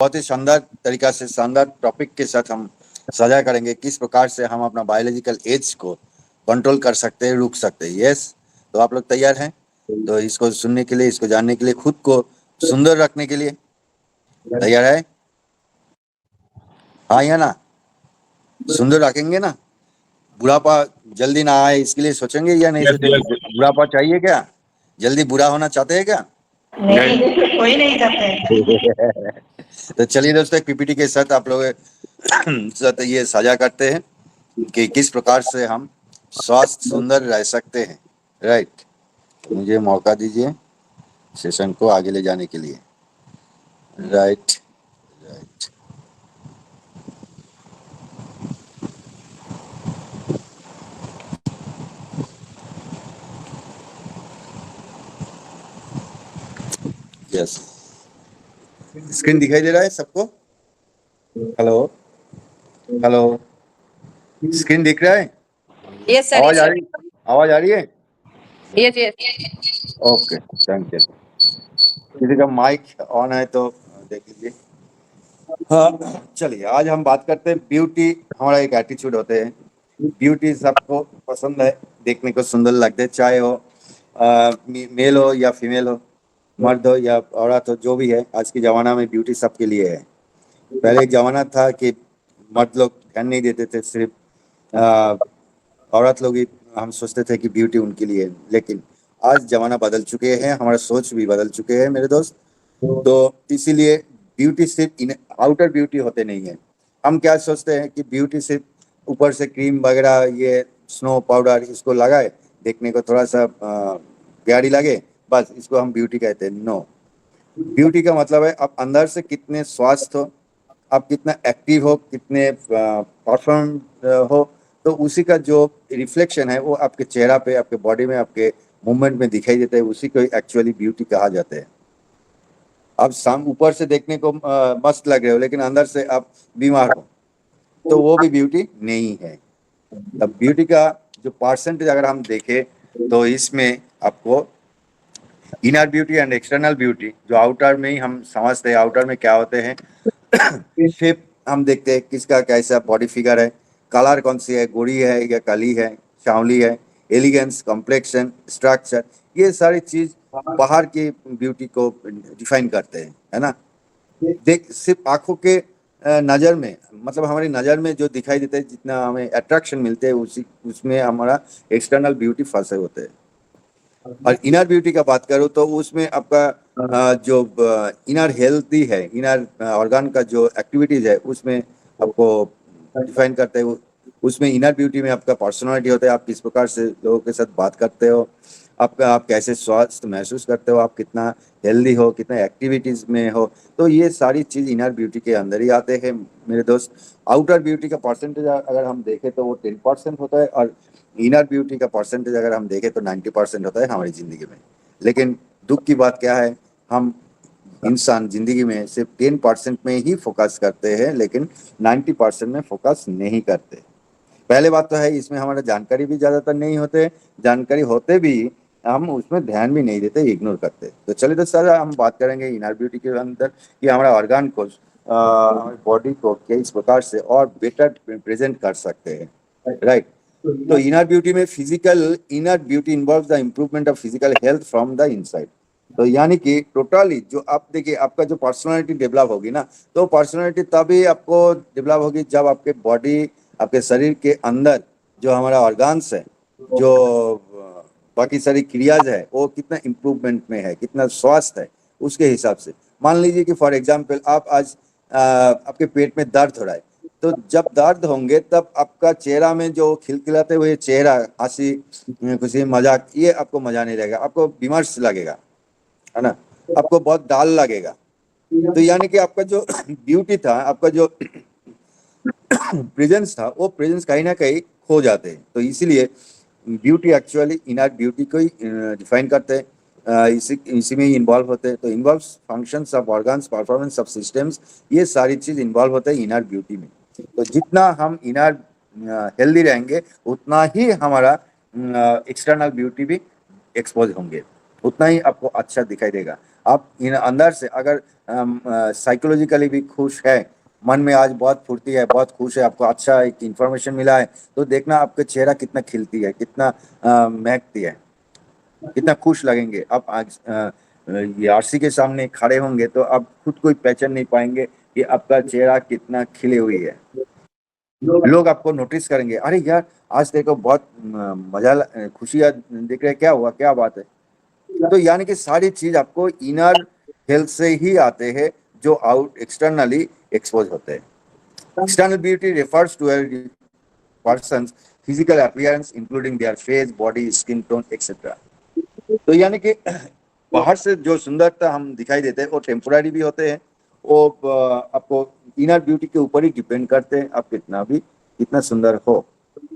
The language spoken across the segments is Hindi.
बहुत ही शानदार तरीका से शानदार टॉपिक के साथ हम साझा करेंगे किस प्रकार से हम अपना बायोलॉजिकल एज को कंट्रोल कर सकते हैं, रुक सकते हैं। यस, तो आप लोग तैयार हैं? तो इसको सुनने के लिए, इसको जानने के लिए, खुद को सुंदर रखने के लिए तैयार है? हाँ या ना? सुंदर रखेंगे ना? बुढ़ापा जल्दी ना आए इसके लिए सोचेंगे या नहीं सोचेंगे? बुढ़ापा चाहिए क्या? जल्दी बुरा होना चाहते हैं क्या? नहीं, कोई नहीं चाहते। तो चलिए दोस्तों, एक पीपीटी के साथ आप लोग साथ ये साझा करते हैं कि किस प्रकार से हम स्वस्थ सुंदर रह सकते हैं। राइट, मुझे मौका दीजिए सेशन को आगे ले जाने के लिए। Right right, yes. स्क्रीन दिखाई दे रहा है सबको? हेलो हेलो, स्क्रीन दिख रहा है? यस सर, आवाज आ रही, आवाज आ रही है? Yes yes. Okay, thank you. किसी का माइक ऑन है तो देख लीजिए। हाँ, चलिए आज हम बात करते हैं ब्यूटी। हमारा एक एटीट्यूड होते हैं, ब्यूटी सबको पसंद है, देखने को सुंदर लगते हैं, चाहे हो मेल हो या फीमेल हो, मर्द हो या औरत हो, जो भी है। आज के ज़माना में ब्यूटी सबके लिए है। पहले एक ज़माना था कि मर्द लोग ध्यान नहीं देते थे, सिर्फ अ, औरत लोग ही हम सोचते थे कि ब्यूटी उनके लिए है। लेकिन आज ज़माना बदल चुके हैं, हमारा सोच भी बदल चुके हैं मेरे दोस्त। तो इसीलिए ब्यूटी सिर्फ इन आउटर ब्यूटी होते नहीं है। हम क्या सोचते हैं कि ब्यूटी सिर्फ ऊपर से क्रीम वगैरह, ये स्नो पाउडर इसको लगाए, देखने को थोड़ा सा प्यारी लगे, बस इसको हम ब्यूटी कहते हैं। नो, ब्यूटी का मतलब है आप अंदर से कितने स्वस्थ हो, आप कितना एक्टिव हो, कितने परफॉर्म हो। तो उसी का जो रिफ्लेक्शन है वो आपके चेहरा पे, आपके बॉडी में, आपके मूवमेंट में दिखाई देता है। उसी को एक्चुअली ब्यूटी कहा जाता है। आप शाम ऊपर से देखने को मस्त लग रहे हो, लेकिन अंदर से आप बीमार हो, तो वो भी ब्यूटी नहीं है। तब ब्यूटी का जो परसेंटेज अगर हम देखें तो इसमें आपको inner beauty and external beauty, जो आउटर में ही हम समझते हैं, आउटर में क्या होते हैं शेप हम देखते हैं, किसका कैसा बॉडी फिगर है, कलर कौन सी है, गोरी है या काली है, सांवली है, एलिगेंस, कॉम्प्लेक्शन, स्ट्रक्चर, ये सारी चीज बाहर की ब्यूटी को डिफाइन करते हैं, है ना। देख सिर्फ आंखों के नज़र में, मतलब हमारी नज़र में जो दिखाई देता है, जितना हमें अट्रैक्शन मिलते हैं, उसी उसमें हमारा एक्सटर्नल ब्यूटी फंसे होते हैं। और इनर ब्यूटी का बात करूँ तो उसमें आपका जो इनर हेल्थी है, इनर ऑर्गन का जो एक्टिविटीज है, उसमें आपको डिफाइन करते हैं। उसमें इनर ब्यूटी में आपका पर्सनालिटी होता है, आप किस प्रकार से लोगों के साथ बात करते हो, आपका आप कैसे स्वस्थ महसूस करते हो, आप कितना हेल्दी हो, कितना एक्टिविटीज में हो। तो ये सारी चीज इनर ब्यूटी के अंदर ही आते हैं मेरे दोस्त। आउटर ब्यूटी का परसेंटेज अगर हम देखें तो वो 10% होता है, और इनर ब्यूटी का परसेंटेज अगर हम देखें तो 90% होता है हमारी ज़िंदगी में। लेकिन दुख की बात क्या है, हम इंसान ज़िंदगी में सिर्फ 10% में ही फोकस करते हैं, लेकिन 90% में फोकस नहीं करते। पहले बात तो है, इसमें हमारा जानकारी भी ज़्यादातर नहीं होते, जानकारी होते भी हम उसमें ध्यान भी नहीं देते, इग्नोर करते। तो चलिए तो सर, हम बात करेंगे इनर ब्यूटी के अंदर कि हमारा ऑर्गन को, हमारी बॉडी को किस प्रकार से और बेटर प्रेजेंट कर सकते हैं। राइट, तो इनर ब्यूटी में physical inner beauty involve the improvement of physical health from the inside. तो यानी कि टोटली जो आप देखिए, आपका जो पर्सनालिटी डेवलप होगी ना, तो पर्सनालिटी तभी आपको डेवलप होगी जब आपके बॉडी, आपके शरीर के अंदर जो हमारा ऑर्गन्स है, जो बाकी सारी क्रियाज है, वो कितना इम्प्रूवमेंट में है, कितना स्वास्थ्य है, उसके हिसाब से। मान लीजिए कि फॉर एग्जाम्पल आप आज आपके पेट में दर्द हो रहा है, तो जब दर्द होंगे तब आपका चेहरा में जो खिलखिलाते हुए चेहरा, हंसी खुशी मजाक, ये आपको मजा नहीं लगेगा, आपको विमर्श लगेगा, है ना, आपको बहुत डाल लगेगा। तो यानी कि आपका जो ब्यूटी था, आपका जो प्रेजेंस था, वो प्रेजेंस कहीं ना कहीं खो जाते हैं। तो इसीलिए ब्यूटी एक्चुअली इनर ब्यूटी को ही डिफाइन करते हैं, इसी इसी में ही इन्वॉल्व होते हैं। तो involve functions of organs, performance of systems, ये सारी चीज इन्वॉल्व होते हैं इनर ब्यूटी में। तो जितना हम इनर हेल्दी रहेंगे, उतना ही हमारा एक्सटर्नल ब्यूटी भी एक्सपोज होंगे, उतना ही आपको अच्छा दिखाई देगा। आप इन अंदर से अगर साइकोलॉजिकली भी खुश है, मन में आज बहुत फुर्ती है, बहुत खुश है, आपको अच्छा एक इंफॉर्मेशन मिला है, तो देखना आपका चेहरा कितना खिलती है, कितना महकती है, कितना खुश लगेंगे। आप आज ये आरसी के सामने खड़े होंगे तो आप खुद को ही पहचान नहीं पाएंगे कि आपका चेहरा कितना खिली हुई है। लोग आपको नोटिस करेंगे, अरे यार आज तेरे को बहुत खुशियाँ दिख रहे, क्या हुआ, क्या बात है। तो यानी कि सारी चीज आपको इनर हेल्थ से ही आते हैं, जो आउट एक्सटर्नली एक्सपोज होते हैं। External beauty refers to a person's physical appearance including their face, body, skin tone, etc. तो यानी कि बाहर से जो सुंदरता हम दिखाई देते हैं वो टेम्पोररी भी होते हैं, वो आपको इनर ब्यूटी के ऊपर ही डिपेंड करते हैं, आप कितना सुंदर हो।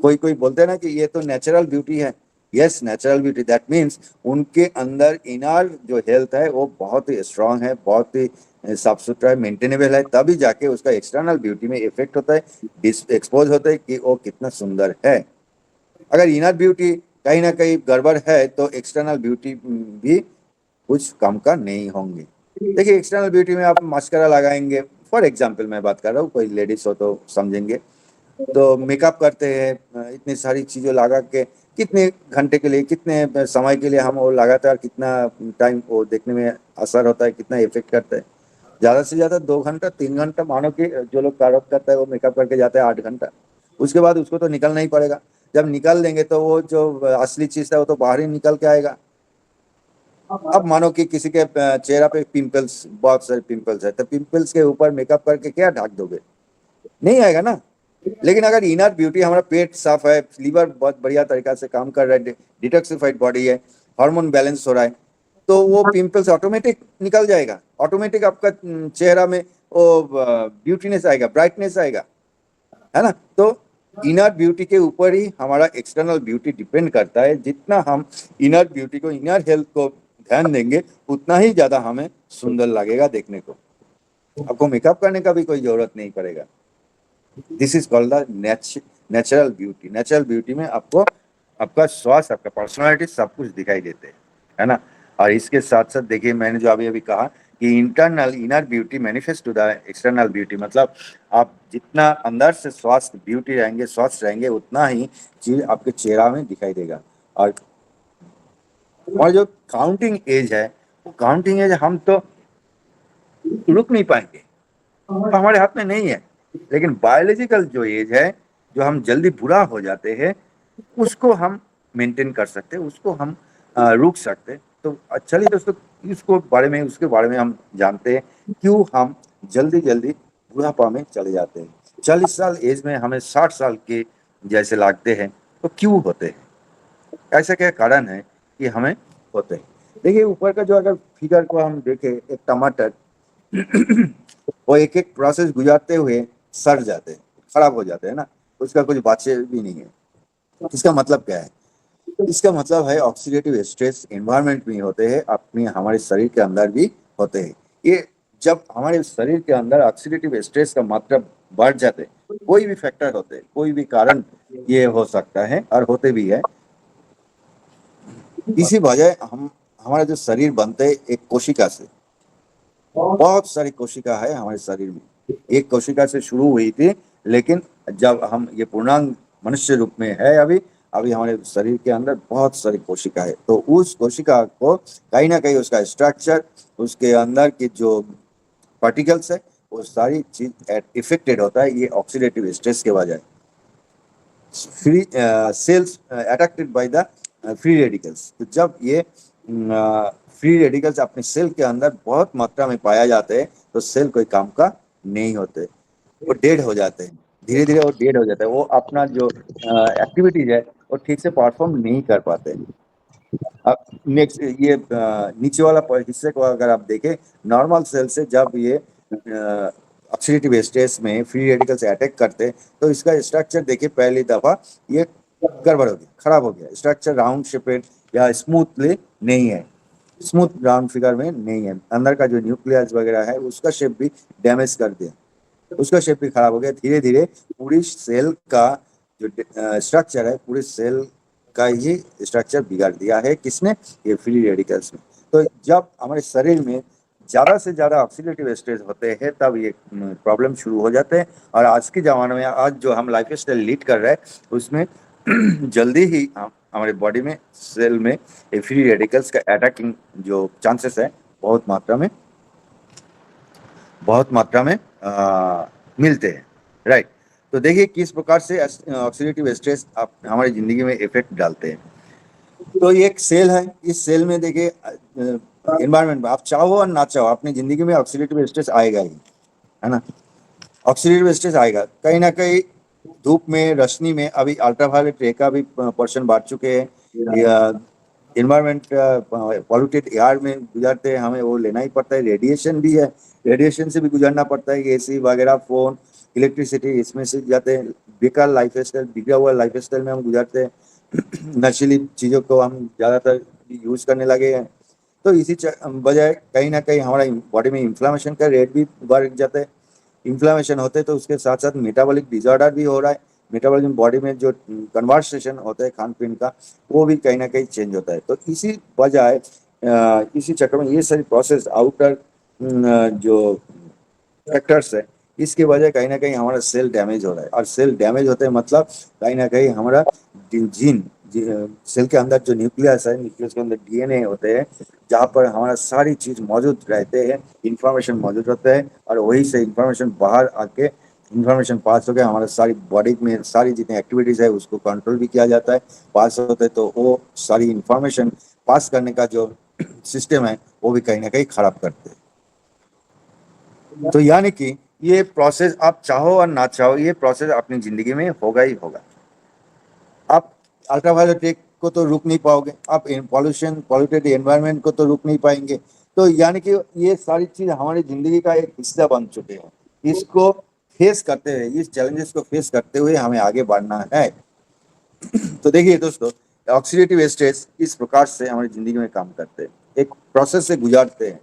कोई कोई बोलते हैं ना कि ये तो नेचुरल ब्यूटी है। Yes, natural beauty, that means उनके अंदर इनर जो हेल्थ है वो बहुत ही स्ट्रांग है, बहुत ही साफ सुथरा है, मेंटेनेबल है, तभी जाके उसका एक्सटर्नल ब्यूटी में इफेक्ट होता है, एक्सपोज होता है कि वो कितना सुंदर है। अगर इनर ब्यूटी कहीं ना कहीं गड़बड़ है तो एक्सटर्नल ब्यूटी भी कुछ काम का नहीं होंगे। देखिए, एक्सटर्नल ब्यूटी में आप मास्कारा लगाएंगे, फॉर एग्जाम्पल मैं बात कर रहा हूँ, कोई लेडीज हो तो समझेंगे, तो मेकअप करते हैं, इतनी सारी चीजें लगा के कितने घंटे के लिए, कितने समय के लिए हम वो लगाते हैं, और कितना टाइम वो देखने में असर होता है, कितना इफेक्ट करता है। ज्यादा से ज्यादा 2 घंटा 3 घंटा, मानो कि जो लोग कार्य करता है वो मेकअप करके जाता है 8 घंटा, उसके बाद उसको तो निकलना ही पड़ेगा। जब निकाल देंगे तो वो जो असली चीज है वो तो बाहर ही निकल के आएगा। अब मानो कि किसी के चेहरा पे पिंपल्स, बहुत सारे पिंपल्स है, तो पिंपल्स के ऊपर मेकअप करके क्या ढक दोगे, नहीं आएगा ना। लेकिन अगर इनर ब्यूटी, हमारा पेट साफ है, लीवर बहुत बढ़िया तरीका से काम कर रहा है, डिटॉक्सिफाइड बॉडी है, हार्मोन बैलेंस हो रहा है, तो वो पिंपल्स ऑटोमेटिक निकल जाएगा, ऑटोमेटिक आपका चेहरा में वो ब्यूटीनेस आएगा, ब्राइटनेस आएगा, है ना। तो इनर ब्यूटी के ऊपर ही हमारा एक्सटर्नल ब्यूटी डिपेंड करता है। जितना हम इनर ब्यूटी को, इनर हेल्थ को ध्यान देंगे, उतना ही ज्यादा हमें सुंदर लगेगा देखने को। आपको मेकअप करने का भी कोई जरूरत नहीं पड़ेगा। This is called the natural beauty. Natural beauty में आपको आपका स्वास्थ्य, आपका पर्सनालिटी सब कुछ दिखाई देते हैं, है ना। और इसके साथ साथ देखिए, मैंने जो अभी अभी कहा कि internal inner beauty manifest to the external beauty, मतलब आप जितना अंदर से स्वास्थ्य ब्यूटी रहेंगे, स्वस्थ रहेंगे, उतना ही चीज आपके चेहरा में दिखाई देगा। और जो काउंटिंग एज है, वो काउंटिंग एज हम तो रुक नहीं पाएंगे, तो हमारे हाथ में नहीं है। लेकिन बायोलॉजिकल जो एज है, जो हम जल्दी बुरा हो जाते हैं, उसको हम मेंटेन कर सकते हैं, उसको हम रोक सकते हैं। तो चलिए दोस्तों, उसके बारे में हम जानते हैं, क्यों हम जल्दी जल्दी बुढ़ापा में चले जाते हैं। 40 साल एज में हमें 60 साल के जैसे लगते हैं, तो क्यों होते हैं, ऐसा क्या कारण है कि हमें होते हैं। देखिए, ऊपर का जो अगर फिगर को हम देखें, एक टमाटर वो एक एक प्रोसेस गुजारते हुए सड़ जाते हैं, खराब हो जाते हैं ना, उसका कुछ बातें भी नहीं है। इसका मतलब क्या है? इसका मतलब है ऑक्सीडेटिव स्ट्रेस एनवायरनमेंट में होते हैं, अपने हमारे शरीर के अंदर भी होते हैं। ये जब हमारे शरीर के अंदर ऑक्सीडेटिव स्ट्रेस का मात्रा बढ़ जाते हैं, कोई भी फैक्टर होते हैं, कोई भी कारण ये हो सकता है और होते भी है। इसी वजह हम हमारा जो शरीर बनते हैं एक कोशिका से, बहुत सारी कोशिका है हमारे शरीर में, एक कोशिका से शुरू हुई थी, लेकिन जब हम ये पूर्णांग मनुष्य रूप में है, अभी अभी हमारे शरीर के अंदर बहुत सारी कोशिका है। तो उस कोशिका को कहीं ना कहीं उसका स्ट्रक्चर, उसके अंदर की जो पार्टिकल्स है, वो सारी चीज इफेक्टेड होता है ये ऑक्सीडेटिव स्ट्रेस के वजह। Free cells attracted by the free radicals. तो जब ये फ्री रेडिकल्स अपने सेल के अंदर बहुत मात्रा में पाया जाते हैं, तो सेल कोई काम का नहीं होते, वो डेड हो जाते हैं, धीरे धीरे वो डेड हो जाता है, वो अपना जो एक्टिविटीज है वो ठीक से परफॉर्म नहीं कर पाते। अब नेक्स्ट ये नीचे वाला हिस्से को अगर आप देखें, नॉर्मल सेल से जब ये ऑक्सीडेटिव स्ट्रेस में फ्री रेडिकल से अटैक करते हैं, तो इसका स्ट्रक्चर देखिए, पहली दफा ये गड़बड़ हो गया, खराब हो गया, स्ट्रक्चर राउंड शेपेड या स्मूथली नहीं है, स्मूथ राउंड फिगर में नहीं है, अंदर का जो न्यूक्लियस वगैरह है उसका शेप भी डैमेज कर दिया, उसका शेप भी खराब हो गया। धीरे धीरे पूरी सेल का जो स्ट्रक्चर है, पूरे सेल का ही स्ट्रक्चर बिगाड़ दिया है, किसने? ये फ्री रेडिकल्स में। तो जब हमारे शरीर में ज़्यादा से ज़्यादा ऑक्सीडेटिव स्ट्रेस होते हैं तब ये प्रॉब्लम शुरू हो जाते हैं। और आज के ज़माने में आज जो हम लाइफ स्टाइल लीड कर रहे हैं उसमें जल्दी ही हमारे बॉडी में सेल में ये फ्री रेडिकल्स का अटैकिंग जो चांसेस है बहुत मात्रा में मिलते हैं, राइट। तो देखिए किस प्रकार से ऑक्सीडेटिव स्ट्रेस आप हमारी ज़िंदगी में इफेक्ट डालते हैं। तो ये एक सेल है, इस सेल में देखिए एनवायरनमेंट में आप चाहो और ना चाहो अपनी ज़िंदगी में ऑक्सीडेटिव स्ट्रेस आएगा ही, है ना। ऑक्सीडेटिव स्ट्रेस आएगा कहीं ना कहीं। धूप में, रोशनी में, अभी अल्ट्रावायलेट रे का भी पोर्शन बढ़ चुके हैं, या इन्वायरमेंट पॉल्यूटेड एयर में गुजरते हैं, हमें वो लेना ही पड़ता है। रेडिएशन भी है, रेडिएशन से भी गुजरना पड़ता है। एसी वगैरह, फोन, इलेक्ट्रिसिटी, इसमें से जाते हैं। बेकार लाइफ स्टाइल, बिगड़ा हुआ लाइफ स्टाइल में हम गुजरते हैं। नशीली चीज़ों को हम ज़्यादातर यूज़ करने लगे हैं। तो इसी वजह कहीं ना कहीं हमारा बॉडी में इन्फ्लामेशन का रेट भी बढ़ जाता है। इन्फ्लामेशन होते हैं तो उसके साथ साथ मेटाबॉलिक डिसऑर्डर भी हो रहा है। मेटाबॉलिज्म बॉडी में जो कन्वर्सेशन होता है खान पीन का, वो भी कहीं ना कहीं चेंज होता है। तो इसी बजाय इसी चक्कर में ये सारी प्रोसेस आउटर जो फैक्टर्स है, इसकी वजह कहीं ना कहीं हमारा सेल डैमेज हो रहा है। और सेल डैमेज होते हैं मतलब कहीं ना कहीं हमारा जीन, सेल के अंदर जो न्यूक्लियस है, न्यूक्लियस के अंदर डीएनए होते हैं, जहाँ पर हमारा सारी चीज़ मौजूद रहते हैं, इंफॉर्मेशन मौजूद होता है। और वही से इंफॉर्मेशन बाहर आके इंफॉर्मेशन पास होकर हमारे सारी बॉडी में सारी जितनी एक्टिविटीज़ है उसको कंट्रोल भी किया जाता है। पास होते तो वो सारी इंफॉर्मेशन पास करने का जो सिस्टम है वो भी कहीं ना कहीं खराब करते हैं। तो यानी कि ये प्रोसेस आप चाहो और ना चाहो, ये प्रोसेस अपनी ज़िंदगी में होगा ही होगा। आप अल्ट्रावायलेट रे को तो रुक नहीं पाओगे, आप पॉल्यूशन, पॉल्यूटेड एनवायरनमेंट को तो रुक नहीं पाएंगे। तो यानी कि ये सारी चीज़ हमारी ज़िंदगी का एक हिस्सा बन चुके हैं। इसको फेस करते हुए, इस चैलेंजेस को फेस करते हुए हमें आगे बढ़ना है। तो देखिए दोस्तों, ऑक्सीडेटिव स्ट्रेस इस प्रकार से हमारी ज़िंदगी में काम करते हैं, एक प्रोसेस से गुजारते हैं।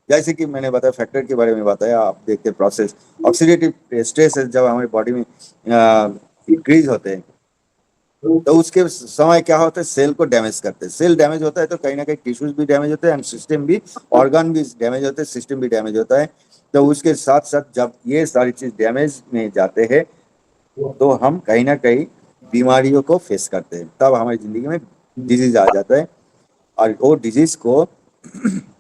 जैसे कि मैंने बताया, फैक्टर के बारे में बताया, आप देखते हैं प्रोसेस। ऑक्सीडेटिव स्ट्रेस जब हमारी बॉडी में इंक्रीज होते हैं तो उसके समय क्या होता है, सेल को डैमेज करते हैं। सेल डैमेज होता है तो कहीं ना कहीं टिश्यूज भी डैमेज होते हैं, एंड सिस्टम भी, ऑर्गन भी डैमेज होते हैं, सिस्टम भी डैमेज होता है। तो उसके साथ साथ जब ये सारी चीज डैमेज में जाते हैं तो हम कहीं ना कहीं बीमारियों को फेस करते हैं। तब हमारी जिंदगी में डिजीज आ जाता है। और वो डिजीज को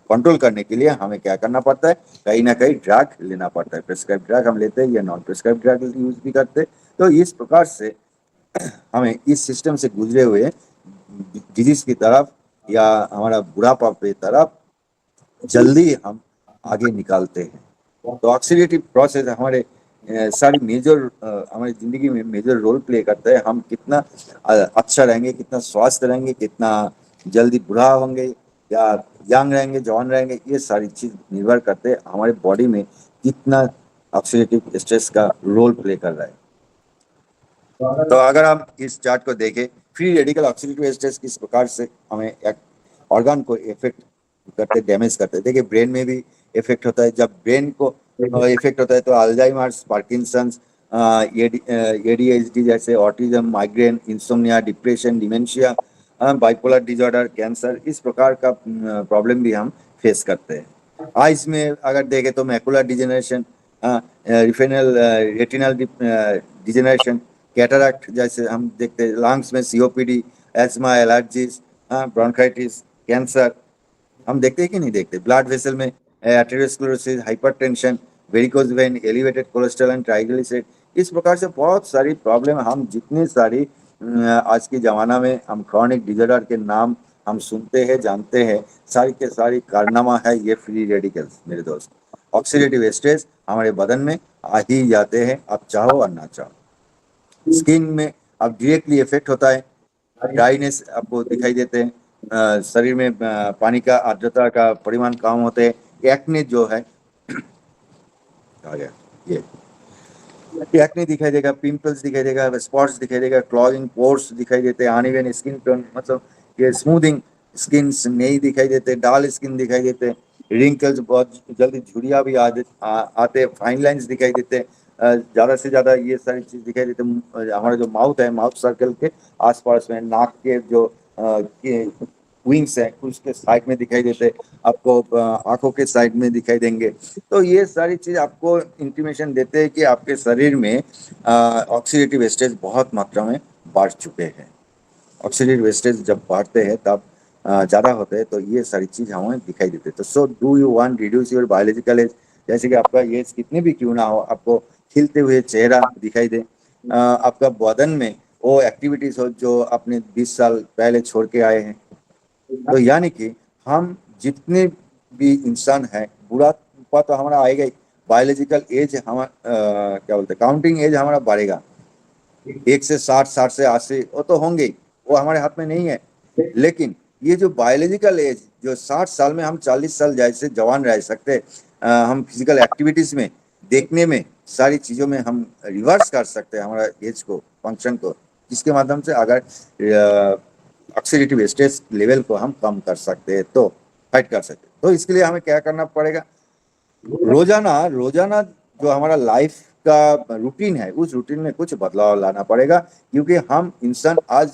कंट्रोल करने के लिए हमें क्या करना पड़ता है, कहीं ना कहीं ड्रग लेना पड़ता है। प्रिस्क्राइब ड्रग हम लेते हैं या नॉन प्रिस्क्राइब ड्रग यूज भी करते हैं। तो इस प्रकार से हमें इस सिस्टम से गुजरे हुए डिजीज की तरफ या हमारा बुढ़ापा पे तरफ जल्दी हम आगे निकालते हैं। तो ऑक्सीडेटिव प्रोसेस हमारे सारी मेजर हमारी ज़िंदगी में मेजर रोल प्ले करता है। हम कितना अच्छा रहेंगे, कितना स्वस्थ रहेंगे, कितना जल्दी बुढ़ा होंगे या यंग रहेंगे, जवान रहेंगे, ये सारी चीज़ निर्भर करते हैं हमारे बॉडी में कितना ऑक्सीडेटिव स्ट्रेस का रोल प्ले कर रहा है। तो अगर हम इस चार्ट को देखें, फ्री रेडिकल ऑक्सीडेटिव स्ट्रेस किस प्रकार से हमें एक ऑर्गन को इफेक्ट करते, डैमेज करते हैं। देखिए ब्रेन में भी इफेक्ट होता है। जब ब्रेन को इफेक्ट होता है तो अल्जाइमर्स, पार्किंसंस, एडीएचडी जैसे autism, migraine, insomnia, depression, dementia, bipolar disorder, cancer, इस प्रकार का प्रॉब्लम भी हम फेस करते हैं। आइज में अगर देखें तो macular degeneration, retinal degeneration, cataract जैसे हम देखते हैं, लंग्स में COPD, ESMA, allergies, bronchitis, cancer हम देखते हैं कि नहीं देखते। ब्लड वेसल में atherosclerosis, hypertension, varicose vein, elevated cholesterol and triglyceride, इस प्रकार से बहुत सारी प्रॉब्लम हम जितनी सारी आज के ज़माना में हम क्रॉनिक डिजॉर्डर के नाम हम सुनते हैं, जानते हैं, सारी के सारी कारनामा है ये फ्री रेडिकल्स मेरे दोस्त। ऑक्सीडेटिव स्ट्रेस हमारे बदन में आ ही जाते हैं, आप चाहो और ना चाहो। स्किन में अब डायरेक्टली इफेक्ट होता है, ड्राइनेस आपको दिखाई देते हैं, शरीर में पानी का आर्द्रता का परिमाण कम होते हैं। एक्ने जो है आ गया, ये एक्ने दिखाई देगा, पिंपल्स दिखाई देगा, स्पॉट्स दिखाई देगा, क्लॉगिंग पोर्स दिखाई देते हैं, अनइवन स्किन टोन, मतलब ये स्मूथिंग स्किन नहीं दिखाई देते, डाल स्किन दिखाई देते, रिंकल्स बहुत जल्दी झुर्रियाँ भी आते हैं, फाइन लाइंस दिखाई देते हैं, ज़्यादा से ज़्यादा ये सारी चीज़ दिखाई देते हैं। हमारा जो माउथ है, माउथ सर्कल के आसपास में, नाक के जो विंग्स है उसके साइड में दिखाई देते, आपको आंखों के साइड में दिखाई देंगे। तो ये सारी चीज आपको इंटीमेशन देते हैं कि आपके शरीर में ऑक्सीडेटिव वेस्टेज बहुत मात्रा में बढ़ चुके हैं। ऑक्सीडेटिव वेस्टेज जब बढ़ते हैं तब ज़्यादा होते हैं, तो ये सारी चीज हमें दिखाई देते हैं। तो so do you want reduce your biological age, जैसे कि आपका एज कितने भी क्यों ना हो, आपको खिलते हुए चेहरा दिखाई दे, आपका बदन में वो एक्टिविटीज हो जो आपने 20 साल पहले छोड़ के आए हैं। तो यानी कि हम जितने भी इंसान है, बुढ़ापा तो हमारा आएगा ही, बायोलॉजिकल एज हमारा क्या बोलते हैं, काउंटिंग एज हमारा बढ़ेगा, 1 से 60, 60 से 80 वो तो होंगे ही, वो हमारे हाथ में नहीं है। लेकिन ये जो बायोलॉजिकल एज, जो 60 साल में हम 40 साल जैसे जवान रह सकते, हम फिजिकल एक्टिविटीज में, देखने में, सारी चीजों में हम रिवर्स कर सकते हैं हमारा एज को, फंक्शन को, जिसके माध्यम से अगर ऑक्सीडेटिव स्ट्रेस लेवल को हम कम कर सकते हैं, तो फाइट कर सकते हैं। तो इसके लिए हमें क्या करना पड़ेगा, रोजाना रोजाना जो हमारा लाइफ का रूटीन है, उस रूटीन में कुछ बदलाव लाना पड़ेगा, क्योंकि हम इंसान आज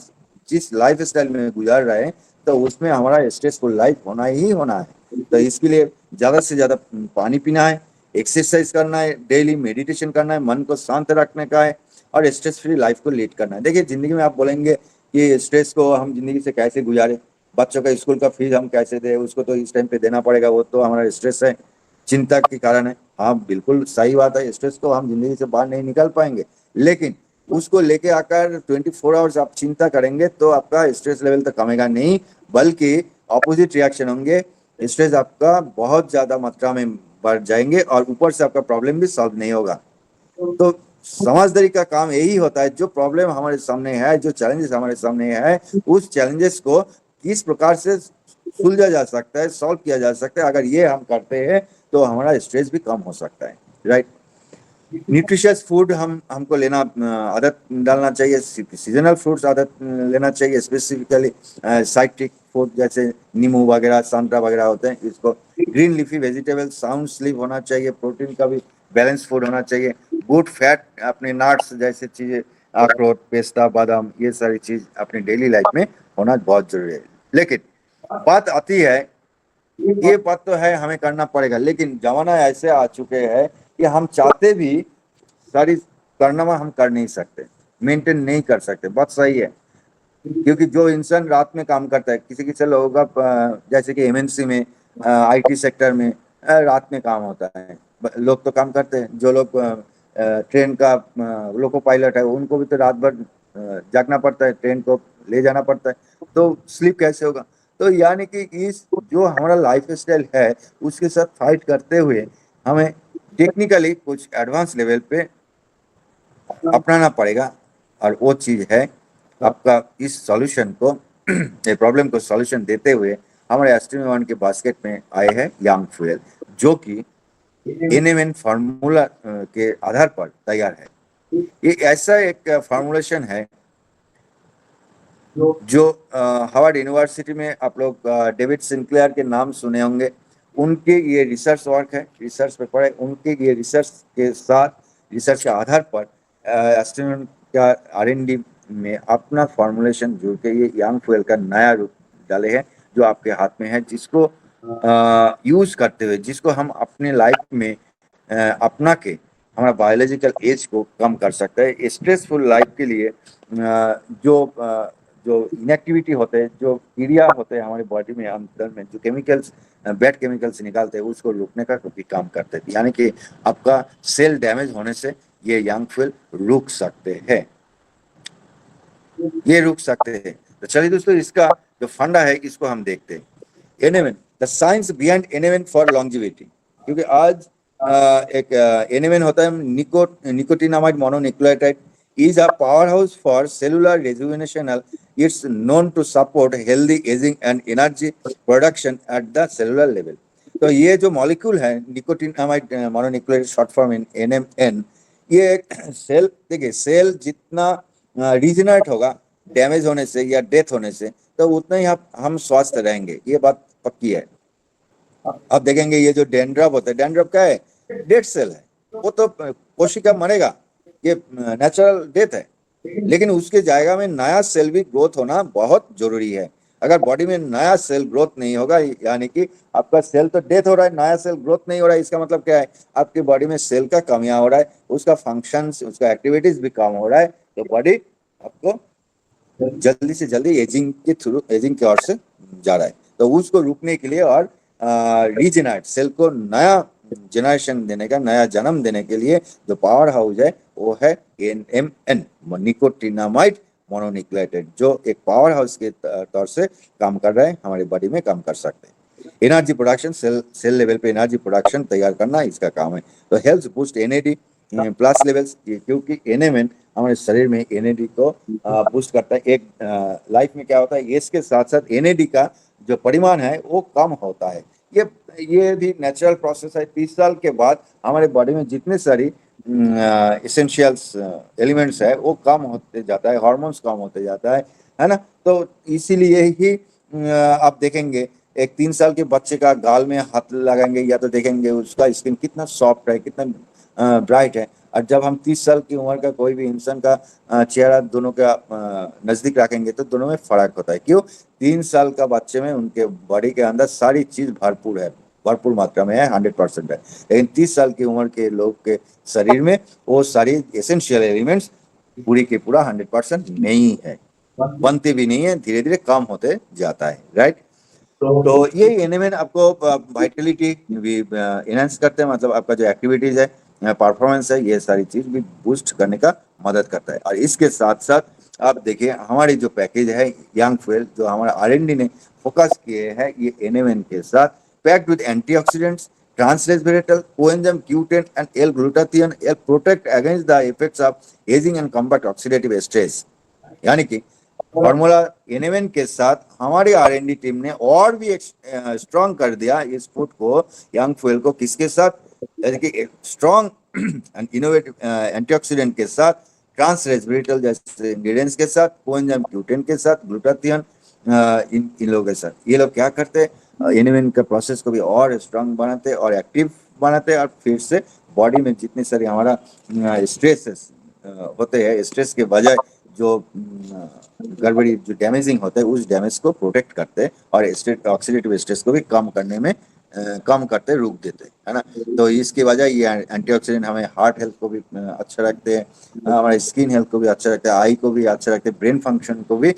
जिस लाइफ स्टाइल में गुजार रहे हैं, तो उसमें हमारा स्ट्रेसफुल लाइफ होना ही होना है। तो इसके लिए ज्यादा से ज्यादा पानी पीना है, एक्सरसाइज करना है, डेली मेडिटेशन करना है, मन को शांत रखने का है, और स्ट्रेस फ्री लाइफ को लीड करना है। देखिए, जिंदगी में आप बोलेंगे कि स्ट्रेस को हम जिंदगी से कैसे गुजारे, बच्चों का स्कूल का फीस हम कैसे दें, उसको तो इस टाइम पे देना पड़ेगा, वो तो हमारा स्ट्रेस है, चिंता के कारण है। हाँ, बिल्कुल सही बात है, स्ट्रेस तो हम जिंदगी से बाहर नहीं निकल पाएंगे, लेकिन उसको लेके आकर 24 आवर्स आप चिंता करेंगे तो आपका स्ट्रेस लेवल तो कमेगा नहीं, बल्कि ऑपोजिट रिएक्शन होंगे, स्ट्रेस आपका बहुत ज्यादा मात्रा में बढ़ जाएंगे, और ऊपर से आपका प्रॉब्लम भी सॉल्व नहीं होगा। तो समझदारी का काम यही होता है, जो प्रॉब्लम हमारे सामने है, जो चैलेंजेस हमारे सामने है, उस चैलेंजेस को किस प्रकार से सुलझा जा सकता है, सॉल्व किया जा सकता है, अगर ये हम करते हैं तो हमारा स्ट्रेस भी कम हो सकता है, राइट। न्यूट्रिशियस फूड हमको लेना आदत डालना चाहिए, सीजनल फ्रूट्स आदत लेना चाहिए, स्पेसिफिकली साइट्रिक फूड जैसे नींबू वगैरह, संतरा वगैरह होते हैं, इसको green leafy vegetable, sound sleep होना चाहिए, प्रोटीन का भी बैलेंस फूड होना चाहिए, गुड फैट, अपने नट्स जैसे चीजें, अखरोट, पेस्ता, बादाम, ये सारी चीज अपनी डेली लाइफ में होना बहुत जरूरी है। लेकिन बात आती है, ये बात तो है हमें करना पड़ेगा, लेकिन जमाना ऐसे आ चुके हैं कि हम चाहते भी सारी करना हम कर नहीं सकते, मेंटेन नहीं कर सकते। बात सही है, क्योंकि जो इंसान रात में काम करता है, किसी किसी लोगों का जैसे कि एमएनसी में, आईटी सेक्टर में रात में काम होता है, लोग तो काम करते हैं, जो लोग ट्रेन का लोको पायलट है, उनको भी तो रात भर जागना पड़ता है, ट्रेन को ले जाना पड़ता है, तो स्लीप कैसे होगा। तो यानी कि इस जो हमारा लाइफ स्टाइल है, उसके साथ फाइट करते हुए हमें टेक्निकली कुछ एडवांस लेवल पे अपनाना पड़ेगा, और वो चीज है आपका इस सॉल्यूशन को ये प्रॉब्लम को सॉल्यूशन देते हुए हमारे एस्ट्रीम वन के बास्केट में आए हैं यांग फ्यूएल, जो कि एनएमएन फार्मूला के आधार पर तैयार है। ये ऐसा एक फार्मूलेशन है जो हार्वर्ड यूनिवर्सिटी में, आप लोग डेविड सिंक्लेयर के नाम सुने होंगे, उनके ये रिसर्च वर्क है, रिसर्च पेपर है, उनके ये रिसर्च के साथ, रिसर्च के आधार पर एस्ट्रोनॉट का आरएनडी में अपना फॉर्मुलेशन जोड़ के ये यांग फ्यूएल का नया रूप डाले हैं, जो आपके हाथ में है, जिसको यूज करते हुए, जिसको हम अपने लाइफ में अपना के हमारा बायोलॉजिकल एज को कम कर सकता है। स्ट्रेसफुल लाइफ के लिए जो इनएक्टिविटी होते हैं, जो क्रिया होते हैं हमारे बॉडी में, अंदर में जो केमिकल्स, बैड केमिकल्स निकालते हैं, उसको रोकने का भी काम करते हैं, यानी कि आपका सेल डैमेज होने से ये यांग फ्यूएल रुक सकते हैं, ये रुक सकते हैं। तो चलिए दोस्तों, इसका जो फंडा है इसको हम देखते हैं। NMN, the science behind NMN for longevity, क्योंकि आज एक एनएमएन होता है, nicotinamide mononucleotide, is a powerhouse for cellular rejuvenation. It's known to support healthy aging and energy production at the cellular level. तो ये जो मॉलिक्यूल है nicotinamide mononucleotide, short form in NMN, ये सेल, देखिए सेल जितना रीजनरेट होगा डैमेज होने से या डेथ होने से, तो उतना ही हम स्वस्थ रहेंगे, ये बात पक्की है। आप देखेंगे ये जो डेंड्रफ होता है, डेंड्रफ क्या है, डेड सेल है, वो तो कोशिका मरेगा, ये नेचुरल डेथ है, लेकिन उसके जायगा में नया सेल भी ग्रोथ होना बहुत जरूरी है। अगर बॉडी में नया सेल ग्रोथ नहीं होगा, यानी कि आपका सेल तो डेथ हो रहा है, नया सेल ग्रोथ नहीं हो रहा है, इसका मतलब क्या है, आपकी बॉडी में सेल का कमियां हो रहा है, उसका फंक्शंस, उसका एक्टिविटीज भी कम हो रहा है, तो बॉडी आपको जल्दी से जल्दी एजिंग की ओर से जा रहा है। तो उसको रुकने के लिए और रीजेनरेट सेल को नया जनरेशन देने का, नया जन्म देने के लिए जो पावर हाउस है वो है NMN, निकोटिनामाइड मोनोन्यूक्लियोटाइड, जो एक पावर हाउस के तौर से काम कर रहे हैं, हमारी बॉडी में काम कर सकते हैं। एनर्जी प्रोडक्शन, सेल लेवल पे एनर्जी प्रोडक्शन तैयार करना इसका काम है। तो health boost NAD plus levels, क्योंकि NMN हमारे शरीर में NAD को बूस्ट करता है। एक लाइफ में क्या होता है, इसके साथ साथ NAD का जो परिमाण है वो कम होता है। ये भी नेचुरल प्रोसेस है। 30 साल के बाद हमारे बॉडी में जितने सारी इसेंशियल्स एलिमेंट्स है वो कम होते जाता है, हार्मोन्स कम होते जाता है ना। तो इसीलिए ही आप देखेंगे एक 3 साल के बच्चे का गाल में हाथ लगाएंगे या तो देखेंगे उसका स्किन कितना सॉफ्ट है, कितना ब्राइट है। और जब हम 30 साल की उम्र का कोई भी इंसान का चेहरा दोनों का नजदीक रखेंगे तो दोनों में फर्क होता है। क्यों? 3 साल का बच्चे में उनके बॉडी के अंदर सारी चीज भरपूर है, भरपूर मात्रा में है, 100% है। लेकिन 30 साल की उम्र के लोग के शरीर में वो सारी एसेंशियल एलिमेंट्स पूरी के पूरा 100% नहीं है, बनते भी नहीं है, धीरे धीरे कम होते जाता है, राइट। तो ये NMN आपको वाइटलिटी भी एनहांस करते हैं, मतलब आपका जो एक्टिविटीज है, परफॉर्मेंस है, ये सारी चीज भी बूस्ट करने का मदद करता है। और इसके साथ साथ आप देखिए हमारी जो पैकेज है यंग फ्यूल, जो हमारा R&D ने फोकस किए हैं ये NMN के साथ, packed with antioxidants, transresveratrol, coenzyme Q10 and L glutathione, protect against the effects of ageing and combat oxidative stress. यानी कि फॉर्मूला NMN के साथ हमारी R&D टीम ने और भी स्ट्रॉन्ग कर दिया इस फूड को, यंग फ्यूल को, किसके साथ, यानी कि स्ट्रॉन्ग एंड इनोवेटिव एंटीऑक्सीडेंट के साथ, ट्रांसरेस्वेरेटल जैसे इंग्रेडिएंट्स के साथ, कोएंजाइम Q10 के साथ, ग्लूटाथियोन, इन लोगों के साथ। ये लोग क्या करते हैं, NMN के प्रोसेस को भी और स्ट्रॉन्ग बनाते और एक्टिव बनाते, और फिर से बॉडी में जितनी सारी हमारा स्ट्रेसेस होते हैं, स्ट्रेस के बजाय जो गड़बड़ी, जो डैमेजिंग होता है, उस डैमेज को प्रोटेक्ट करते हैं और ऑक्सीडेटिव स्ट्रेस को भी कम करने में कम करते, रोक देते हैं, है ना। तो इसकी वजह ये एंटीऑक्सीडेंट हमें हार्ट हेल्थ को भी अच्छा रखते हैं, हमारे स्किन हेल्थ को भी अच्छा रखते हैं, आई को भी अच्छा रखते हैं, ब्रेन फंक्शन को भी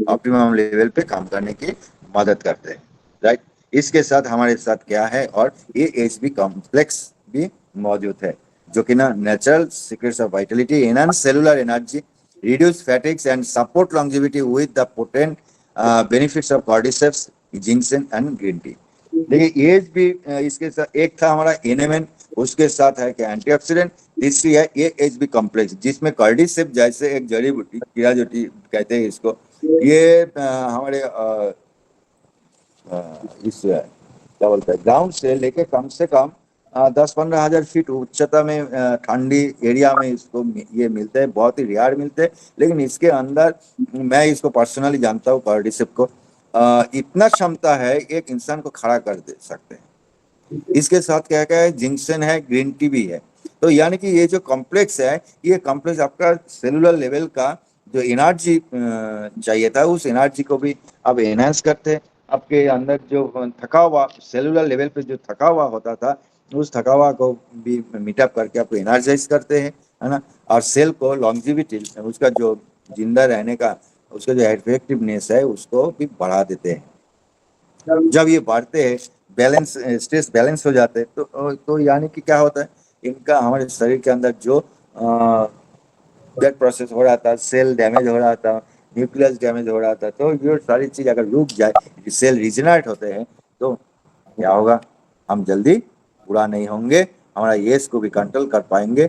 ऑप्टिमम लेवल पे काम करने की मदद करते हैं, राइट। इसके साथ हमारे साथ क्या है, और ये HB कॉम्प्लेक्स भी मौजूद है, जो कि ना natural secrets of Vitality, enhance cellular energy, reduce fatigues and support longevity with the potent benefits of cordyceps, ginseng and green tea। देखिए एज भी इसके साथ, एक था हमारा NMN, उसके साथ है क्या एंटीऑक्सीडेंट, तीसरी है ये HB कॉम्प्लेक्स, जिसमें कार्डिसेप जैसे एक जड़ी बूटी, कीड़ा जोटी कहते हैं इसको, ये हमारे इस क्या बोलते हैं, ग्राउंड से लेके कम से कम 10-15 हजार फीट उच्चता में ठंडी एरिया में इसको ये मिलते हैं, बहुत ही रेयर मिलते हैं। लेकिन इसके अंदर मैं इसको पर्सनली जानता हूँ, कार्डिसेप को, इतना क्षमता है एक इंसान को खड़ा कर दे सकते हैं। इसके साथ क्या क्या है, जिंक्सन है, ग्रीन टी भी है। तो यानी कि ये जो कॉम्प्लेक्स है, ये कॉम्प्लेक्स आपका सेलुलर लेवल का जो एनर्जी चाहिए था, उस एनर्जी को भी अब एनहांस करते हैं। आपके अंदर जो थका हुआ सेलुलर लेवल पे जो थका हुआ होता था, उस थकावा को भी मीटअप करके आपको एनर्जाइज करते हैं, है ना। और सेल को लॉन्जिविटी, उसका जो जिंदा रहने का, उसका जो इफेक्टिवनेस है, उसको भी बढ़ा देते हैं। जब ये बढ़ते हैं, बैलेंस, स्ट्रेस बैलेंस हो जाते हैं, तो यानी कि क्या होता है, इनका हमारे शरीर के अंदर जो ब्लड प्रोसेस हो रहा था, सेल डैमेज हो रहा था, न्यूक्लियस डैमेज हो रहा था, तो ये सारी चीज अगर रुक जाए, सेल रिजनरेट होते हैं, तो क्या होगा, हम जल्दी बुरा नहीं होंगे, हमारा एज को भी कंट्रोल कर पाएंगे,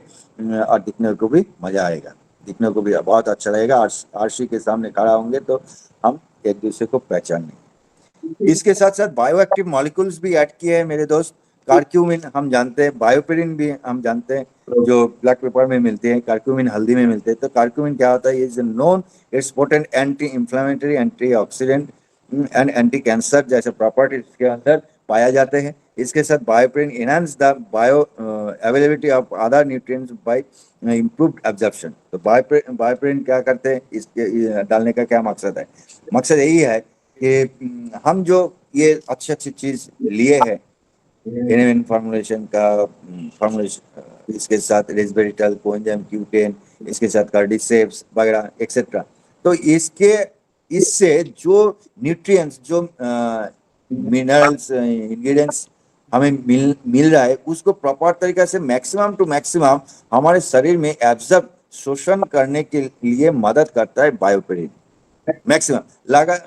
और दिखने को भी मजा आएगा, दिखने को भी बहुत अच्छा रहेगा। आरसी के सामने खड़ा होंगे तो हम एक दूसरे को पहचानेंगे। इसके साथ साथ बायोएक्टिव मॉलिक्यूल्स भी ऐड किए हैं मेरे दोस्त। कार्क्यूमिन हम जानते हैं, बायोपेरिन भी हम जानते हैं, जो ब्लैक पेपर में मिलते हैं, कार्क्यूमिन हल्दी में मिलते हैं। तो कार्क्यूमिन क्या होता है, is known it's potent anti inflammatory, antioxidant and anti cancer जैसे प्रॉपर्टीज के अंदर पाया जाते हैं। इसके साथ bioperine enhance the bioavailability of other nutrients by improved absorption. तो बायोपेरिन क्या करते हैं, इसके डालने का क्या मकसद है, मकसद यही है कि हम जो ये अच्छी चीज लिए हैं, एनएमएन फॉर्मुलेशन का फॉर्मुलेशन, इसके साथ रेसबेरिटल, कोएंजाइम Q10, इसके साथ कार्डिसेप्स वगैरह एक्सेट्रा, तो इससे जो न्यूट्रिएंट्स, जो मिनरल्स, इंग्रेडिएंट्स हमें मिल रहा है, उसको प्रॉपर तरीके से मैक्सिमम टू मैक्सिमम हमारे शरीर में एब्जॉर्ब, शोषण करने के लिए मदद करता है बायोपेरिन। मैक्सिमम लगा,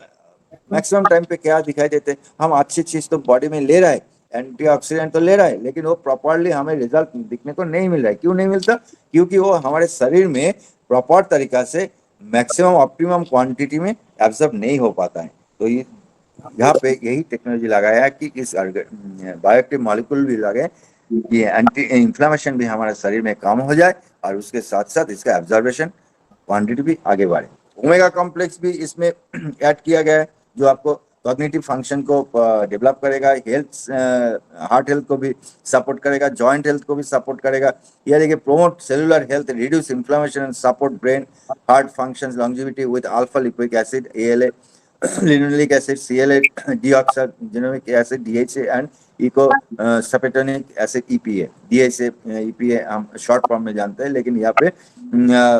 मैक्सिमम टाइम पे क्या दिखाई देते हैं, हम अच्छी चीज तो बॉडी में ले रहा है, एंटीऑक्सीडेंट तो ले रहा है, लेकिन वो प्रॉपरली हमें रिजल्ट दिखने को नहीं मिल रहा है। क्यों नहीं मिलता? क्योंकि वो हमारे शरीर में प्रॉपर तरीका से मैक्सिमम ऑप्टिमम क्वांटिटी में एब्जॉर्ब नहीं हो पाता है। तो ये यहाँ पे यही टेक्नोलॉजी लगाया है कि इस बायोएक्टिव मॉलिक्यूल भी लगे, ये एंटी इन्फ्लेमेशन भी हमारे शरीर में कम हो जाए और उसके साथ साथ इसका एब्जॉर्बेशन क्वांटिटी भी आगे बढ़े। ओमेगा कॉम्प्लेक्स भी इसमें ऐड किया गया है, जो आपको कॉग्निटिव फंक्शन को डेवलप करेगा, हेल्थ, हार्ट हेल्थ को भी सपोर्ट करेगा, जॉइंट हेल्थ को भी सपोर्ट करेगा। यह देखिए, promote cellular health, reduce inflammation and support brain heart functions longevity with alpha lipoic acid, ALA, linoleic acid, CLA, docosahexaenoic acid, DHA and eicosapentaenoic acid, EPA। DHA, EPA हम शॉर्ट फॉर्म में जानते हैं, लेकिन यहाँ पे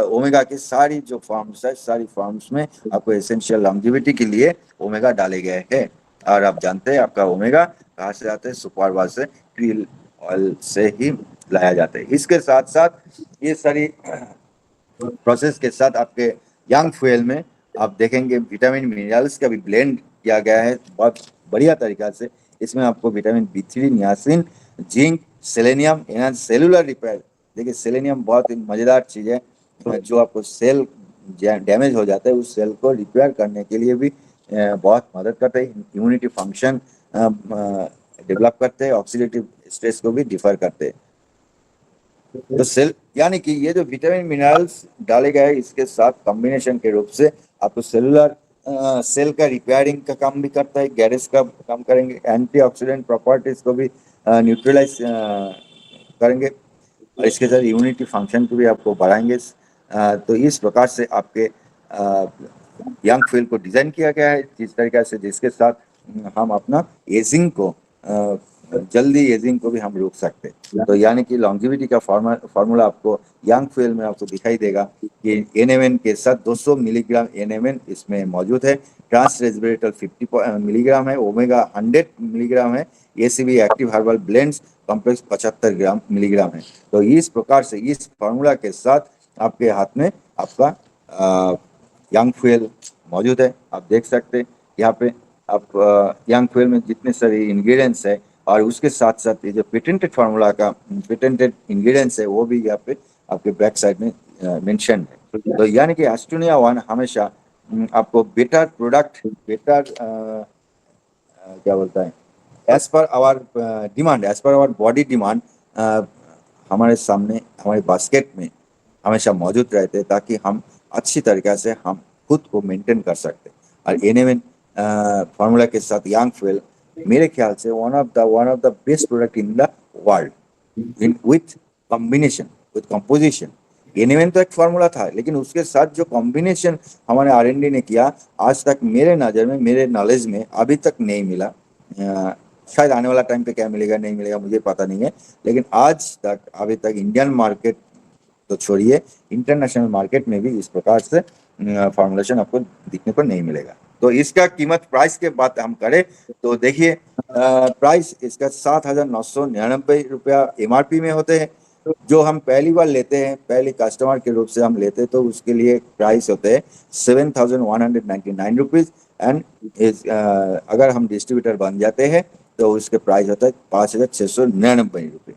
ओमेगा की सारी जो फॉर्म्स है, सारी फॉर्म्स में आपको एसेंशियल लॉन्जिविटी के लिए ओमेगा डाले गए हैं। और आप जानते हैं आपका ओमेगा कहाँ से आते हैं? सुपरवार से, क्रील ऑयल से ही लाया जाता है। इसके साथ साथ ये सारी प्रोसेस के साथ आपके यंग फ्यूल में आप देखेंगे विटामिन मिनरल्स का भी ब्लेंड किया गया है बहुत बढ़िया तरीका से। इसमें आपको vitamin B3, niacin, zinc, selenium, enhance cellular repair. देखिए, सेलेनियम बहुत ही मजेदार चीज है, जो आपको सेल डैमेज हो जाता है उस सेल को रिपेयर करने के लिए भी बहुत मदद करता है। इम्यूनिटी फंक्शन डेवलप करते हैं, ऑक्सीडेटिव स्ट्रेस को भी डिफर करते हैं। तो सेल, यानी कि ये जो विटामिन मिनरल्स डाले गए, इसके साथ कॉम्बिनेशन के रूप से आपको सेलुलर सेल का रिपेयरिंग का काम भी करता है, गैरेज का काम करेंगे, एंटीऑक्सीडेंट प्रॉपर्टीज को भी न्यूट्रलाइज करेंगे, और इसके साथ इम्यूनिटी फंक्शन को भी आपको बढ़ाएंगे। तो इस प्रकार से आपके यंग फ्यूल को डिजाइन किया गया है जिस तरीके से, जिसके साथ हम अपना एजिंग को, जल्दी एजिंग को भी हम रोक सकते हैं। तो यानी कि लॉन्जिविटी का फार्मूला आपको यंग फ्यूल में आपको दिखाई देगा कि एनएमएन के साथ 200 मिलीग्राम एनएमएन इसमें मौजूद है, ट्रांस रेसबेरिटल 50 मिलीग्राम है, ओमेगा 100 मिलीग्राम है, ACB active herbal blends complex 75 milligram है। तो इस प्रकार से इस फार्मूला के साथ आपके हाथ में आपका यंग फ्यूल मौजूद है। आप देख सकते हैं यहाँ पे आप यंग फ्यूल में जितने सारे इंग्रेडिएंट्स है, और उसके साथ साथ ये जो पेटेंटेड फार्मूला का पेटेंटेड इंग्रेडिएंट्स है वो भी यहाँ पे आपके बैक साइड में मेंशन है। तो यानी कि एस्टोनिया 1 हमेशा आपको बेटर प्रोडक्ट, बेटर क्या बोलता है, as per our demand, as per our body demand हमारे सामने, हमारे बास्केट में हमेशा मौजूद रहते हैं, ताकि हम अच्छी तरीके से हम खुद को मेंटेन कर सकते। और एनएमएन फार्मूला के साथ यंग फ्यूल मेरे ख्याल से one of the best product in the world, with combination, with composition. NMN तो एक फार्मूला था, लेकिन उसके साथ जो कॉम्बिनेशन हमारे R&D ने किया, आज तक मेरे नज़र में, मेरे नॉलेज में अभी तक नहीं मिला। शायद आने वाला टाइम पे क्या मिलेगा नहीं मिलेगा मुझे पता नहीं है, लेकिन आज तक अभी तक इंडियन मार्केट तो छोड़िए, इंटरनेशनल मार्केट में भी इस प्रकार से फॉर्मुलेशन आपको दिखने को नहीं मिलेगा। तो इसका कीमत, प्राइस के बात हम करें तो देखिए, प्राइस इसका 7,999 रुपया MRP में होते हैं। जो हम पहली बार लेते हैं, पहले कस्टमर के रूप से हम लेते हैं, तो उसके लिए प्राइस होते हैं 7,199 रुपीज। एंड अगर हम डिस्ट्रीब्यूटर बन जाते हैं तो उसके प्राइस होता है 5,699 रुपये।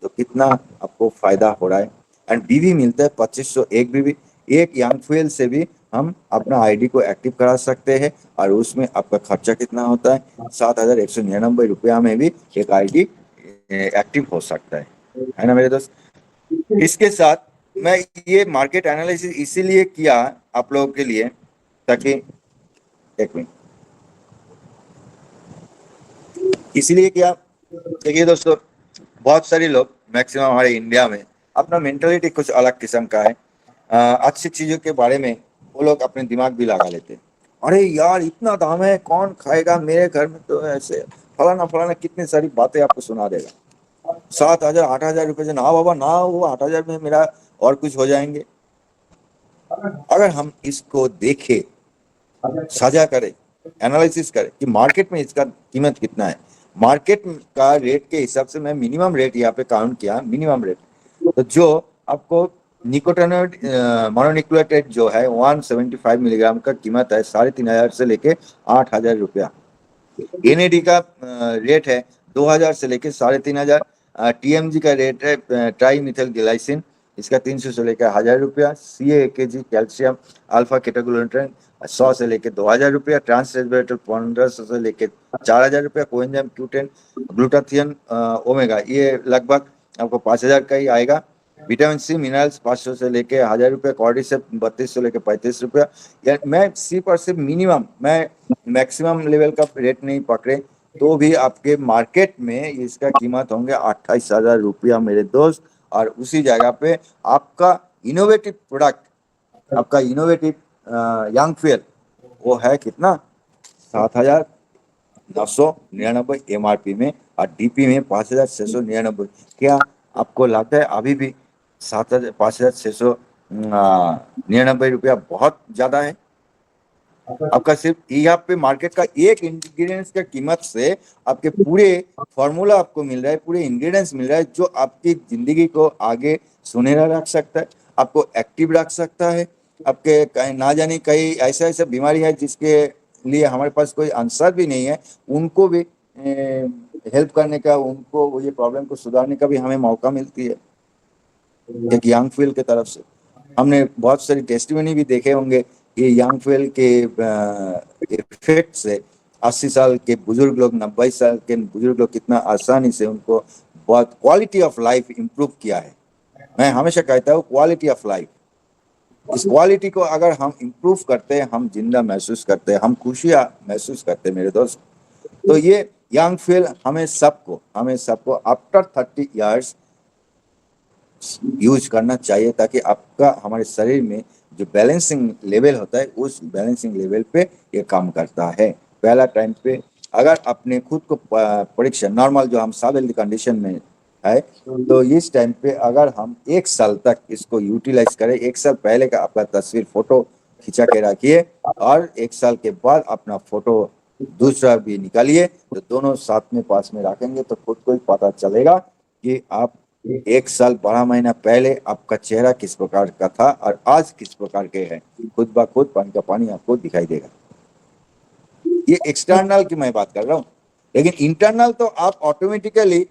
तो कितना आपको फायदा हो रहा है। एंड BV मिलता है 2501 BV। एक यंग फ्यूल से भी हम अपना ID को एक्टिव करा सकते हैं, और उसमें आपका खर्चा कितना होता है, 7,199 रुपया में भी एक ID एक्टिव हो सकता है ना मेरे दोस्त। इसके साथ मैं ये मार्केट एनालिसिस इसीलिए किया आप लोगों के लिए, ताकि एक मिनट, इसीलिए किया, देखिए दोस्तों, बहुत सारे लोग मैक्सिमम हमारे इंडिया में अपना मेंटालिटी कुछ अलग किस्म का है। अच्छी चीज़ों के बारे में वो लोग अपने दिमाग भी लगा लेते हैं, अरे यार इतना दाम है, कौन खाएगा, मेरे घर में तो ऐसे फलाना फलाना कितनी सारी बातें आपको सुना देगा। 7,000 8,000 रुपए से ना बाबा ना, वो 8,000 में मेरा और कुछ हो जाएंगे। अगर हम इसको देखें, साझा करें, एनालिसिस करें कि मार्केट में इसका कीमत कितना है, मार्केट का रेट के हिसाब से मैं मिनिमम रेट यहाँ पे काउंट किया, मिनिमम रेट तो जो आपको निकोटिनोइड मोनोन्यूक्लियोटाइड जो है 175 मिलीग्राम का कीमत है 3,500 से लेके 8,000 रुपया। एनएडी का रेट है 2,000 से लेके 3,500। टीएमजी का रेट है ट्राई मिथाइल ग्लाइसिन, इसका 300 से लेकर 1,000 रुपया। CA/kg कैल्शियम अल्फा केटोग्लूटाराइन 100 से लेकर 2,000 रुपया। ट्रांस रेस्वेरेट्रॉल 1,500 से लेकर 4,000 रुपया। कोएंजाइम Q10 ग्लूटाथियन ओमेगा ये लगभग आपको 5,000 का ही आएगा। विटामिन सी मिनरल्स 500 से लेके 1,000 रुपया। कॉर्डिसेप 32 से लेकर 35 रुपया। मैं सी पर सिर्फ मिनिमम, मैं मैक्सिमम लेवल का रेट नहीं पकड़े तो भी आपके मार्केट में इसका कीमत होंगे 28,000 रुपया मेरे दोस्त। और उसी जगह पे आपका इनोवेटिव प्रोडक्ट, आपका इनोवेटिव यंग फ्यूल वो है कितना, 7,999 MRP में और DP में 5,699। क्या आपको लगता है अभी भी 5,699 रुपया बहुत ज्यादा है? आपका सिर्फ यहाँ पे मार्केट का एक इंग्रेडिएंट्स का कीमत से आपके पूरे फॉर्मूला आपको मिल रहा है, पूरे इंग्रेडिएंट्स मिल रहा है जो आपकी जिंदगी को आगे सुनहरा रख सकता है, आपको एक्टिव रख सकता है। आपके ना जाने कई ऐसा ऐसा बीमारी है जिसके लिए हमारे पास कोई आंसर भी नहीं है, उनको भी हेल्प करने का, उनको ये प्रॉब्लम को सुधारने का भी हमें मौका मिलती है एक यंग फील के तरफ से। हमने बहुत सारी टेस्टिमनी भी देखे होंगे, ये यंग फेल के इफेक्ट से 80 साल के बुजुर्ग लोग, 90 साल के बुजुर्ग लोग कितना आसानी से उनको बहुत क्वालिटी ऑफ लाइफ इंप्रूव किया है। मैं हमेशा कहता हूँ क्वालिटी ऑफ लाइफ, इस क्वालिटी को अगर हम इंप्रूव करते हैं, हम जिंदा महसूस करते हैं, हम खुशियाँ महसूस करते हैं मेरे दोस्त। तो ये यंग फेल हमें सबको आफ्टर 30 इयर्स यूज करना चाहिए ताकि आपका हमारे शरीर में जो बैलेंसिंग लेवल होता है उस बैलेंसिंग लेवल पे ये काम करता है। पहला टाइम पे अगर अपने खुद को परीक्षा नॉर्मल जो हम सब हेल्थ कंडीशन में है तो इस टाइम पे अगर हम 1 साल तक इसको यूटिलाइज करें, 1 साल पहले का अपना तस्वीर फोटो खिंचा के रखिए और 1 साल के बाद अपना फोटो दूसरा भी निकालिए, तो दोनों साथ में पास में रखेंगे तो खुद को ही पता चलेगा कि आप 1 साल 12 महीना पहले आपका चेहरा किस प्रकार का था और आज किस प्रकार के है। खुद ब खुद पानी का पानी आपको दिखाई देगा। ये एक्सटर्नल की मैं बात कर रहा हूँ, लेकिन इंटरनल तो आप ऑटोमेटिकली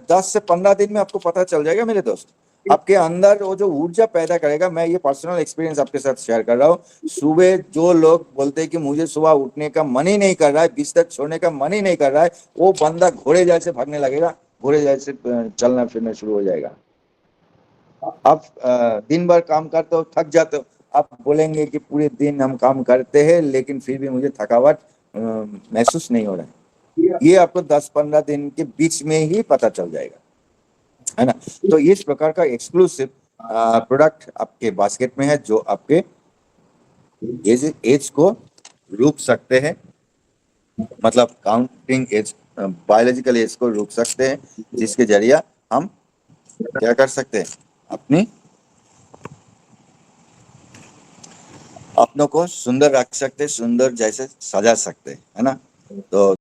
10 से 15 दिन में आपको पता चल जाएगा मेरे दोस्त। आपके अंदर वो जो ऊर्जा पैदा करेगा, मैं ये पर्सनल एक्सपीरियंस आपके साथ शेयर कर रहा हूँ। सुबह जो लोग बोलते हैं कि मुझे सुबह उठने का मन ही नहीं कर रहा है, बिस्तर छोड़ने का मन ही नहीं कर रहा है, वो बंदा घोड़े जैसे भागने लगेगा, घोड़े जैसे चलना फिरना शुरू हो जाएगा। आप दिन भर काम करते हो, थक जाते हो, आप बोलेंगे कि पूरे दिन हम काम करते हैं लेकिन फिर भी मुझे थकावट महसूस नहीं हो रहा है। ये आपको 10-15 दिन के बीच में ही पता चल जाएगा, है ना। तो इस प्रकार का एक्सक्लूसिव प्रोडक्ट आपके बास्केट में है जो आपके एज को रोक सकते हैं, मतलब काउंटिंग एज, बायोलॉजिकल एज को रोक सकते हैं, जिसके जरिए हम क्या कर सकते हैं, अपनी अपनों को सुंदर रख सकते, सुंदर जैसे सजा सकते, है ना। तो